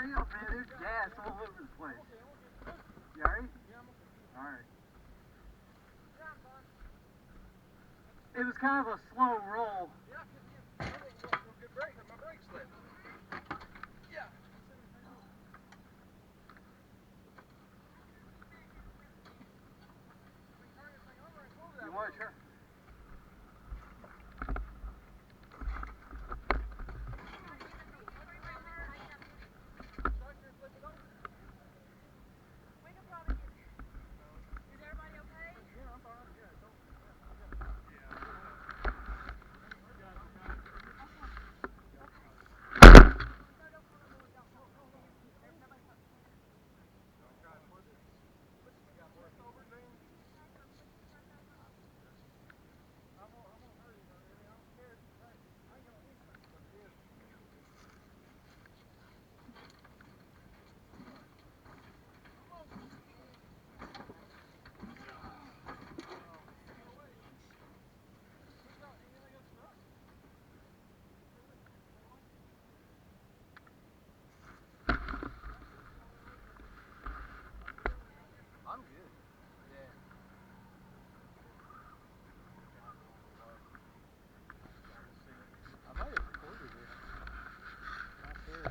wheels, man. There's gas all over the place. You alright? Alright. It was kind of a slow roll. Good brake, my brake slipped. Yeah. You want to turn? I'm good. Yeah. I might have recorded it. Not sure.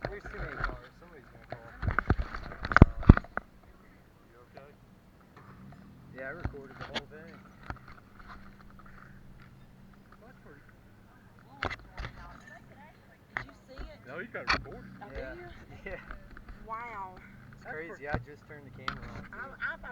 There's too many cars. Somebody's gonna call. You okay? Yeah, I recorded the whole thing. That's pretty. Did you see it? No, you got it recorded. Oh, Yeah. do you? Yeah. Wow. It's crazy. I just turned the camera on. I thought